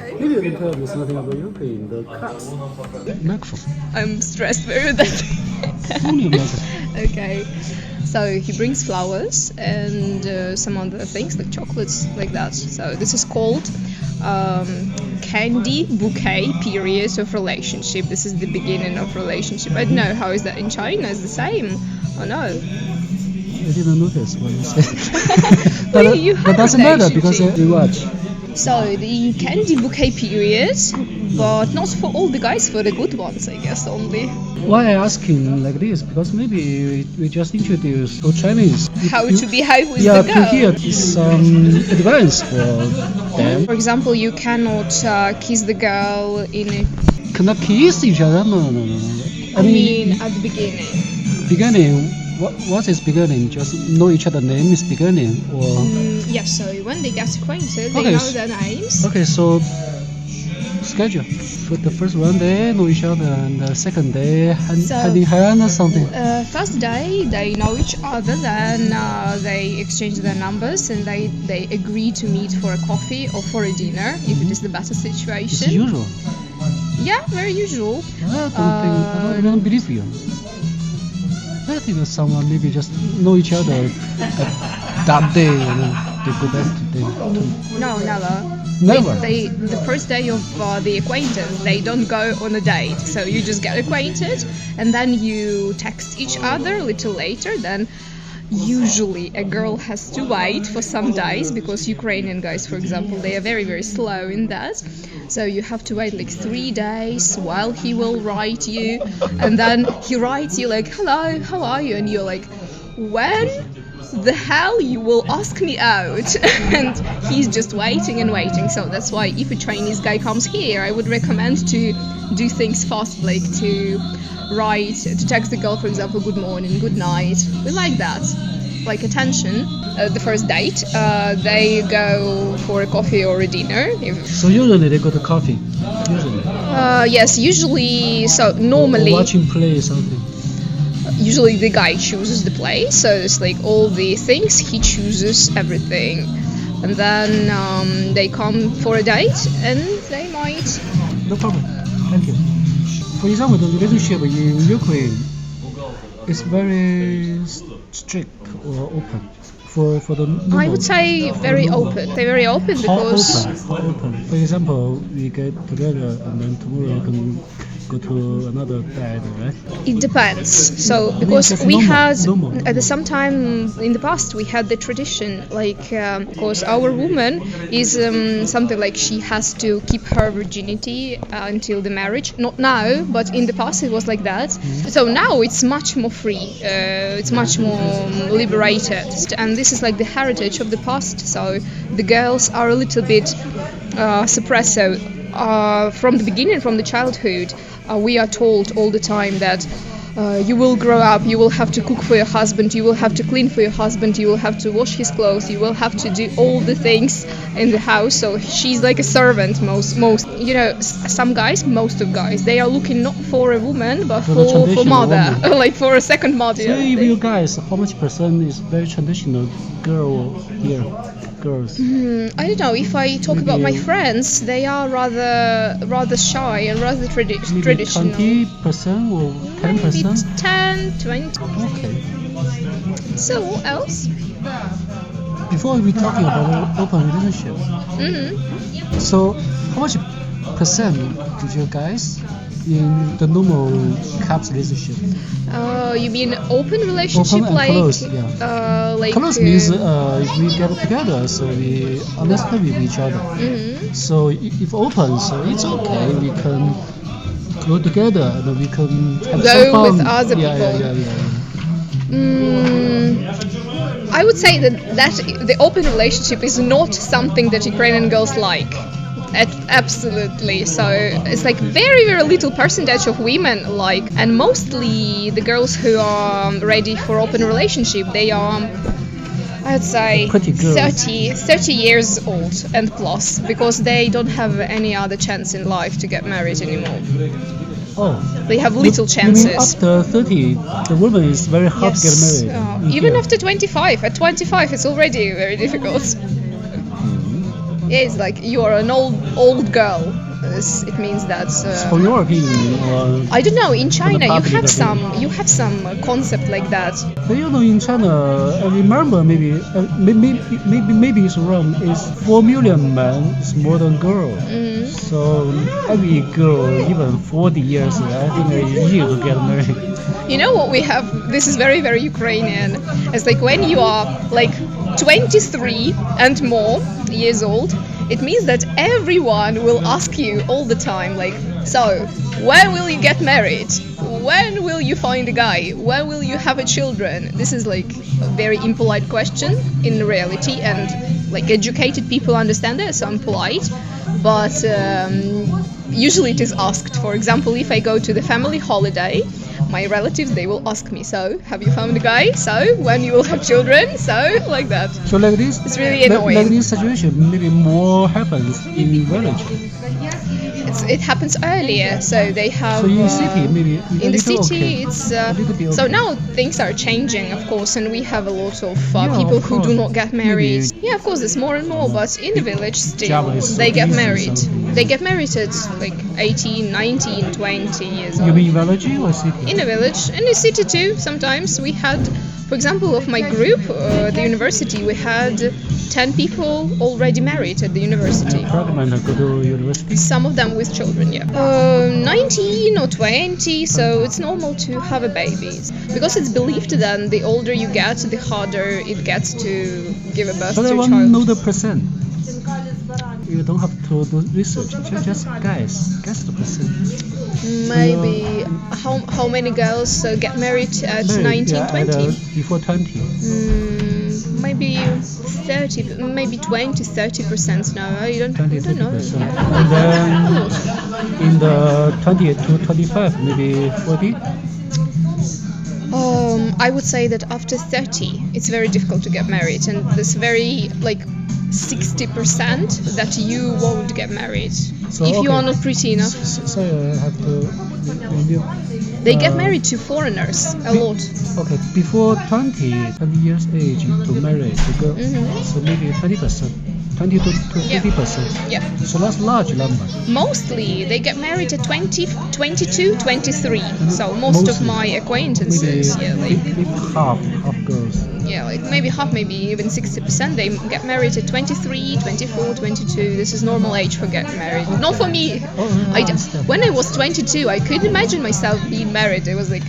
Okay. Maybe you can tell me something about you playing the cards. Microphone. I'm stressed very with that. Only a microphone. Okay. So he brings flowers and some other things like chocolates like that. So this is called candy bouquet period of relationship. This is the beginning of relationship. I don't know how is that in China. Is the same or no? I didn't notice what you said. but you have but doesn't matter because you watch. So the candy bouquet period, but not for all the guys, for the good ones, I guess only. Why I asking like this? Because maybe we just introduce to Chinese. How to behave with yeah, the girl. to hear some advice for them. For example, you cannot kiss the girl in a... Cannot kiss each other? No. I mean at the beginning. Beginning. What is beginning? Just know each other's name is beginning, or Yes. So when they get acquainted, they Okay, know their names. okay. So schedule. For the first one day know each other, and the second day hand in hand or something. First day they know each other, then they exchange their numbers and they agree to meet for a coffee or for a dinner if it is the better It's situation. usual. Yeah, very usual. I don't believe you. I think that someone maybe just know each other at that day, they go back to day. No, never. Never. The first day of the acquaintance, they don't go on a date. So you just get acquainted, and then you text each other a little later. Then usually a girl has to wait for some days because Ukrainian guys, for example, they are very, very slow in that. So you have to wait like 3 days while he will write you, and then he writes you like, "Hello, how are you?" And you're like, "When the hell you will ask me out?" And he's just waiting and waiting. So that's why if a Chinese guy comes here, I would recommend to do things fast, like to text the girl, for example, good morning, good night. We like that, like attention. The first date, they go for a coffee or a dinner. So usually they go to coffee. Usually. Yes, usually. So normally, Or watching play something. usually the guy chooses the place. So it's like all the things he chooses everything, and then they come for a date and they might. No problem. Thank you. For example, the relationship in Ukraine is very strict or open. For the normal, I would say very open. They're very open because How open? For example, we get together and then tomorrow we can go to another bed, right? it depends. So because just we normal, had normal. at the some time in the past we had the tradition like because our woman is something like she has to keep her virginity until the marriage. Not now, but in the past it was like that. So now it's much more free. It's much more liberated, and this is like the heritage of the past. So the girls are a little bit suppressed. So from the beginning, from the childhood, we are told all the time that you will grow up, you will have to cook for your husband, you will have to clean for your husband, you will have to wash his clothes, you will have to do all the things in the house. So she's like a servant. Most some guys, most of guys, they are looking not for a woman but for mother, like for a second mother. So if you guys, how much percent is very traditional girl here? Girls. I don't know. If I talk about my friends, they are rather shy and rather traditional. 20% or 10%? Maybe 10, 20. Okay. So what else? Before we talking about open relationship, so how much percent did you guys in the normal couples relationship? You mean open relationship, Open and like close, yeah. like Close means if we get together, so we understand with each other. So if open, so it's okay. We can go together and we can have Go some fun. with other people. I would say that the open relationship is not something that Ukrainian girls like. Absolutely. So it's like very, very little percentage of women like, and mostly the girls who are ready for open relationship, they are, I'd say 30 years old and plus, because they don't have any other chance in life to get married anymore. Oh. They have little chances. You mean after 30, the woman is very hard to get married. Even after 25. At 25, it's already very difficult. Yeah, it's like you are an old girl. It means that. For your opinion, I don't know. In China, you public have some concept like that. but you know, in China, I remember maybe it's wrong. It's 4 million men is more than girl. So every girl, even 40 years, I think a year to get married. You know what we have? This is very, very Ukrainian. It's like when you are like 23 and more years old, it means that everyone will ask you all the time, like, so, when will you get married? When will you find a guy? When will you have a children? This is like a very impolite question in reality, and like educated people understand it, so I'm polite. But usually it is asked. For example, if I go to the family holiday, my relatives, they will ask me, so, have you found a guy? So, when you will have children? So, like that. So like this, it's really annoying. Like this situation, maybe more happens in village. It happens earlier, so they have. So in city, maybe in the city, okay. It's okay. So now things are changing, of course, and we have a lot of people of who do not get married. Maybe. Yeah, of course, there's more and more, but in the village still, is they get married. Something. They get married at like 18, 19, 20 years old. You mean village or city? In a village, in the city too. Sometimes we had, for example, of my group, the university, we had 10 people already married at the university. Pregnant go to university? Some of them with children, yeah. 19 or 20, so it's normal to have a baby. Because it's believed that the older you get, the harder it gets to give a birth So to I a want to child. know the percent. You don't have to do research, just guess the percent. Maybe how many girls get married at 19, 20? Before 20. Maybe 30, maybe 20-30% now. I don't know. And then in the 20 to 25, maybe 40. I would say that after 30, it's very difficult to get married, and there's very like 60% that you won't get married if you are not pretty enough. So I have to. They get married to foreigners a lot. Okay, before 20 years age to marry the girl, so maybe 20%, 20 to 50%. Yeah. So that's large number. Mostly they get married at 20, 22, 23. So most of my acquaintances, maybe half girls. Yeah, like maybe half, maybe even 60%. They get married at 23, 24, 22. This is normal age for getting married. Not for me. When I was 22, I couldn't imagine myself being married. It was like,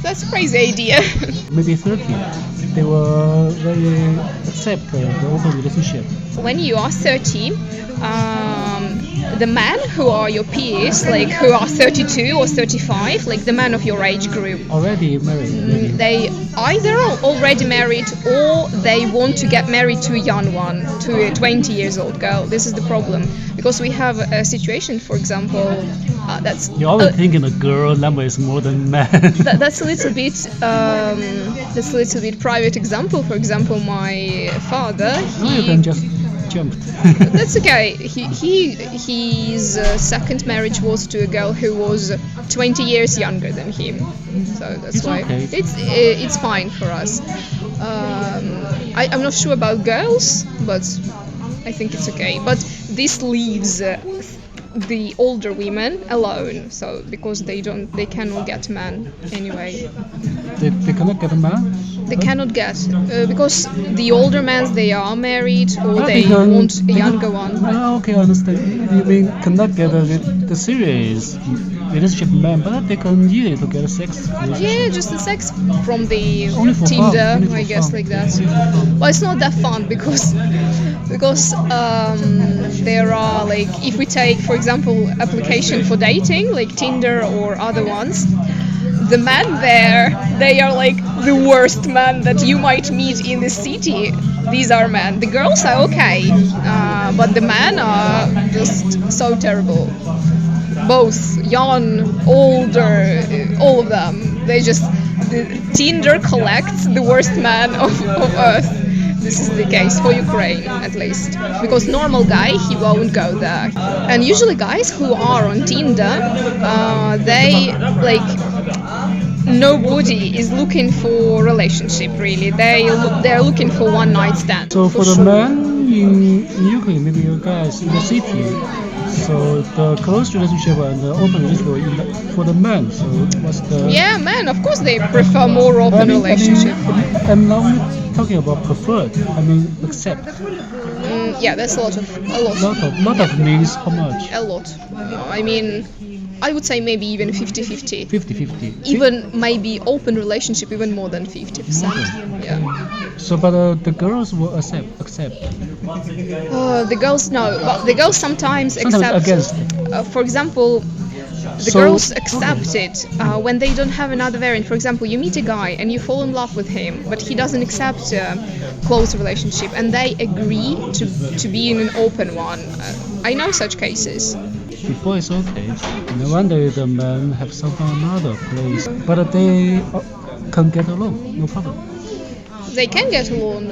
that's a crazy idea. Maybe 30. They were very accept the open relationship. When you are 30, the men who are your peers, like who are 32 or 35, like the men of your age group, already married. They either are already married or they want to get married to a young one, to a 20 years old girl. This is the problem, because we have a situation, for example, that's. You're always thinking a girl number is more than man. That's a little bit private example. For example, my father. You can just jump. That's okay. His second marriage was to a girl who was 20 years younger than him. So that's why okay. It's fine for us. I'm not sure about girls, but I think it's okay. But this leaves the older women alone. So because they cannot get a man anyway. They cannot get a man? They cannot get because the older men, they are married or they want a younger one. Okay, I understand. You mean cannot get the serious relationship man, but they can use it to get a sex relationship. Yeah, just the sex from the Tinder, I guess, like that. Well, it's not that fun because there are, like, if we take, for example, application for dating, like Tinder or other ones, the men there, they are like the worst men that you might meet in the city. These are men. The girls are okay, but the men are just so terrible. Both young, older, all of them. Tinder collects the worst man of Earth. This is the case for Ukraine, at least, because normal guy, he won't go there. And usually guys who are on Tinder, they like nobody is looking for relationship really. They're looking for one night stand. So for the sure. men in Ukraine, maybe you guys in the city, so the close relationship and the open relationship for the men. So what's the? Yeah, men, of course they prefer more open relationship. I'm not only talking about preferred. I mean accept. Yeah, that's a lot. Lot of means how much? A lot. I mean, I would say maybe even 50-50. 50-50. Even maybe open relationship even more than 50%. Okay. Yeah. So, but the girls will accept. The girls no, but the girls sometimes accept. Against. For example, the girls accept it when they don't have another variant. For example, you meet a guy and you fall in love with him, but he doesn't accept a close relationship, and they agree to be in an open one. I know such cases. Before it's okay, and one day the men have something another place, but they can get along, no problem. They can get along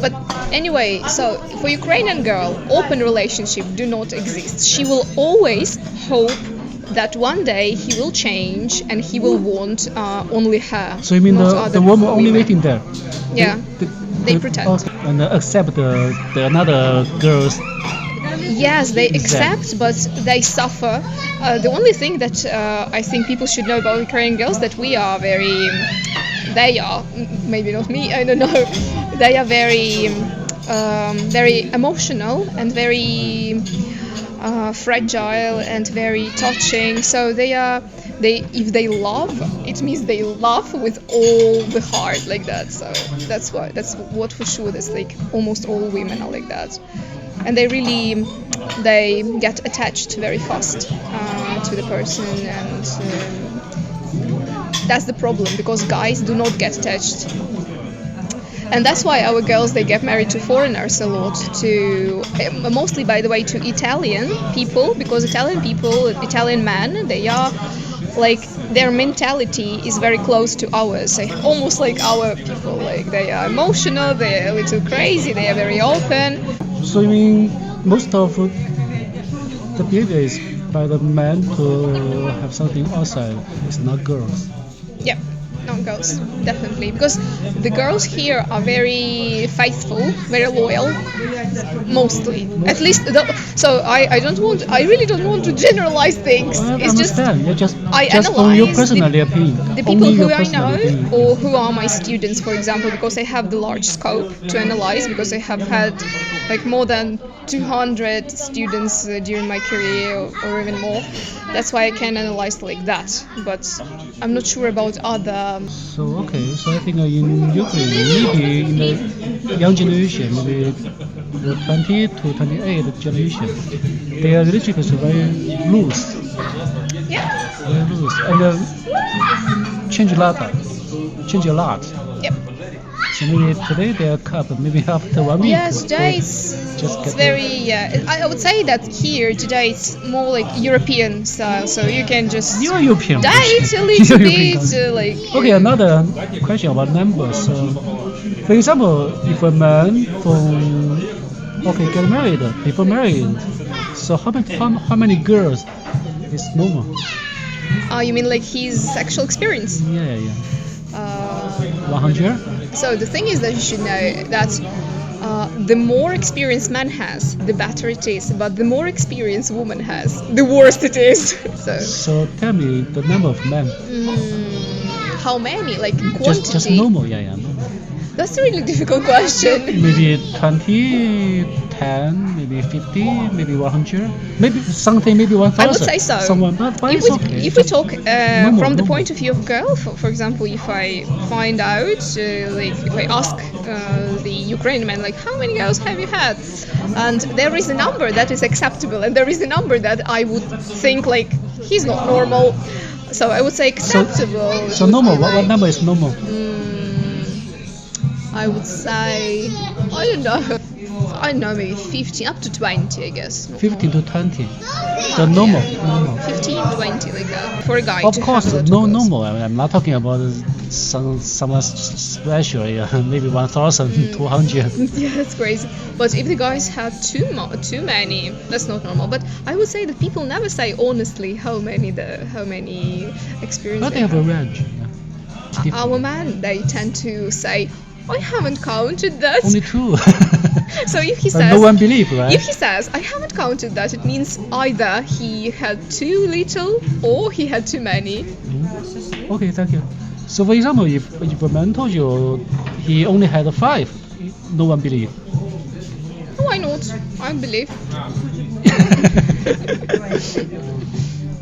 but anyway, so for Ukrainian girl, open relationship do not exist. She will always hope that one day he will change and he will want only her. So you mean the woman only waiting there? Yeah, they pretend. Okay. And accept the another girls. Yes, they accept, but they suffer. The only thing that I think people should know about Ukrainian girls that they are, maybe not me, I don't know, they are very emotional and very fragile and very touching. So if they love, it means they love with all the heart like that. So that's what for sure. That's like almost all women are like that, and they get attached very fast to the person, and that's the problem, because guys do not get attached. And that's why our girls, they get married to foreigners a lot, mostly, by the way, to Italian people, because Italian men, they are like, their mentality is very close to ours, like, almost like our people. Like, they are emotional, they are a little crazy, they are very open. So you mean most of the behavior is by the men to have something outside, it's not girls? Yeah. Not girls, definitely, because the girls here are very faithful, very loyal, mostly. At least, so I really don't want to generalize things. Well, it's understand. just I just from your personal opinion. The people who I know or who are my students, for example, because I have the large scope to analyze, because I have had like more than 200 students during my career or even more. That's why I can analyze like that, but I'm not sure about other. So I think in Ukraine, maybe in the young generation, maybe the 20 to 28 generation, their relationship is very loose. Yeah. Very loose, and change a lot. Yep. So maybe today they are couple, maybe after 1 week. Yes, today it's very. I would say that here today it's more like European style, so you can just European. date a little bit, like. Okay, another question about numbers. For example, if a man get married, before married, so how many girls is normal? You mean like his sexual experience? Yeah. 100. So the thing is that you should know that the more experience man has, the better it is. But the more experience woman has, the worse it is. So tell me the number of men. How many? Like quantity? Just normal, yeah. That's a really difficult question. Maybe 20, 10, maybe 50, maybe 100, maybe something, maybe 1,000. I would say so. If we talk from the point of view of girl, for example, if I find out, if I ask the Ukrainian man, like, how many girls have you had? And there is a number that is acceptable, and there is a number that I would think, like, he's not normal. So I would say acceptable. So normal, what number is normal? I would say, I don't know, maybe 15 up to 20, I guess. 15 to 20. The normal. 15, 20, like that. For a guy Of to course, have a lot no of girls. normal. I mean, I'm not talking about someone special. Yeah, maybe 1,200. Yeah, that's crazy. But if the guys had too many, that's not normal. But I would say that people never say honestly how many experience But they have a range. Yeah. Our men, they tend to say, I haven't counted that. Only 2. So if he But says, no one believe, right? if he says, I haven't counted that, it means either he had too little or he had too many. Okay, thank you. So for example, if a man told you he only had 5, no one believe. Why not? I believe.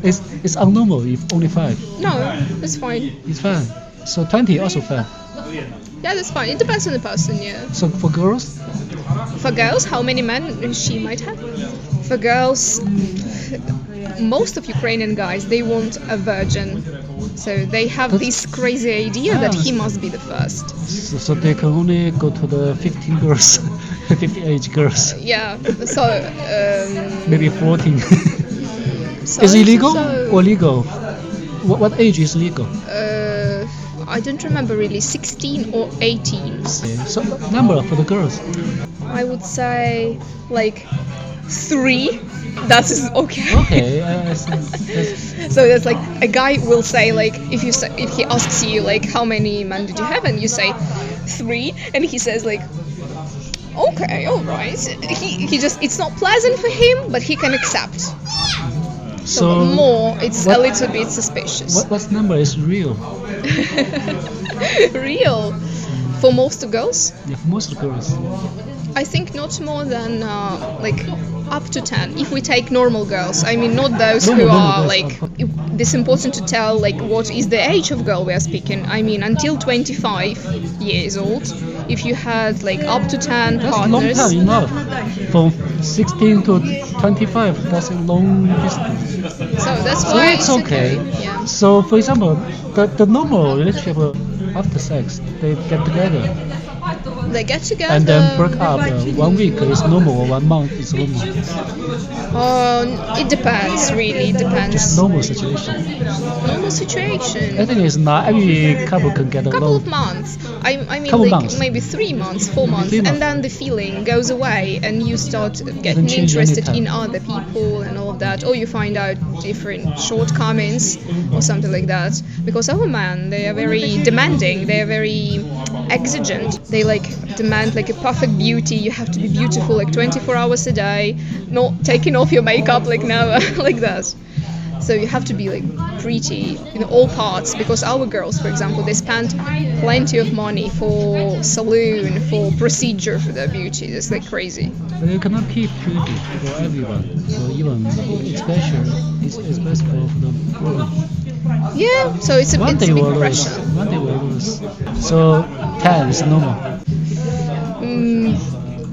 It's abnormal if only 5. No, that's fine. It's fine. So 20 also fine. Yeah, that's fine. It depends on the person, yeah. So for girls? For girls, how many men she might have? For girls, most of Ukrainian guys, they want a virgin. So they have this crazy idea that he must be the first. So they can only go to the 15 girls, 50 age girls. Yeah, so... Maybe 14. So is it illegal or legal? What age is legal? I don't remember really, 16 or 18. So number for the girls? I would say like 3. That is okay. Okay. So that's like a guy will say like if he asks you like how many men did you have and you say 3 and he says like okay, all right. He just it's not pleasant for him, but he can accept. So more, it's a little bit suspicious. What number is real? Real for most girls? Yeah, for most girls. I think not more than like up to 10. If we take normal girls, I mean not those who are like. It's important to tell like what is the age of girl we are speaking. I mean until 25 years old. If you had like up to 10 partners. That's a long time enough. From 16 to 25, that's a long distance. So that's why it's okay. Yeah. So for example, the normal relationship after sex, they get together. They get together. And then break up. 1 week is normal or 1 month is normal. It depends, really. It depends. Just normal situation. Normal situation. I think it's not every couple can get along. Couple of months. I mean Couple like months. maybe 3 months, 4 months, 3 months. and then the feeling goes away, and you start getting interested in other people and all of that, or you find out different shortcomings or something like that. Because our men, they are very demanding. They are very exigent. They like demand like a perfect beauty. You have to be beautiful like 24 hours a day, not taking off your makeup like never, like that. So you have to be like pretty in all parts, because our girls, for example, they spend plenty of money for salon, for procedure for their beauty. It's like crazy. But you cannot keep beauty for everyone. So even it's special, it's best for the woman. Yeah, so it's a bit pressure. One day we'll lose. So 10 is normal.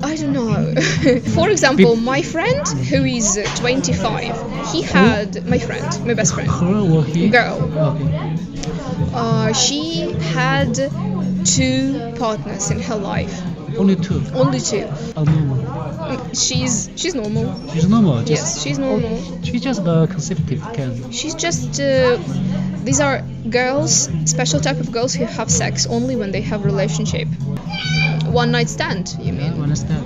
I don't know. For example, my friend who is 25, he had my best friend. Girl or he? Girl. Okay. She had 2 partners in her life. Only 2. Only 2. Normal. She's normal. She's normal. Yes, she's normal. She's just the conservative kind. She's just. These are girls, special type of girls who have sex only when they have relationship. One night stand, you mean? I understand.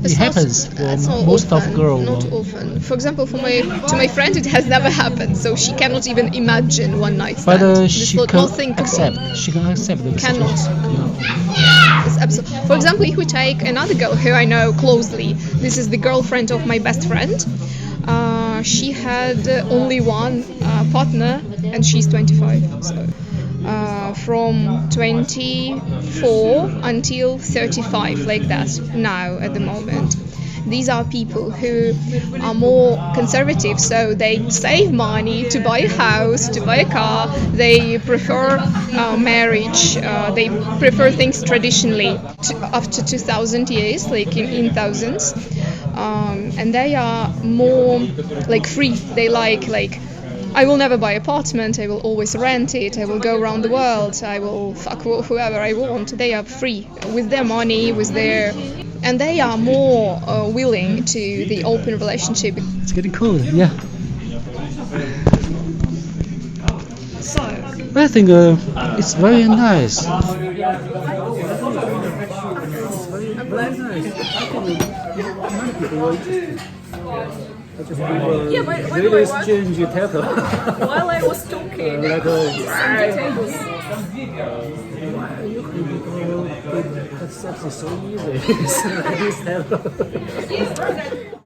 It happens for most of girls. Not often. For example, to my friend, it has never happened, so she cannot even imagine one night stand. But she can accept. She can accept the Cannot. situation. It's absolutely. For example, if we take another girl who I know closely, this is the girlfriend of my best friend. She had only one partner, and she's 25. So. From 24 until 35, like that, now at the moment. These are people who are more conservative, so they save money to buy a house, to buy a car. They prefer marriage. They prefer things traditionally up to 2000 years, like in thousands. And they are more like free. They like I will never buy an apartment, I will always rent it, I will go around the world, I will fuck whoever I want. They are free with their money, with their and they are more willing to the open relationship. It's getting cold, yeah. So I think it's very nice. Yeah, but Really strange title. while I was talking, Like some details. that's so easy. This title.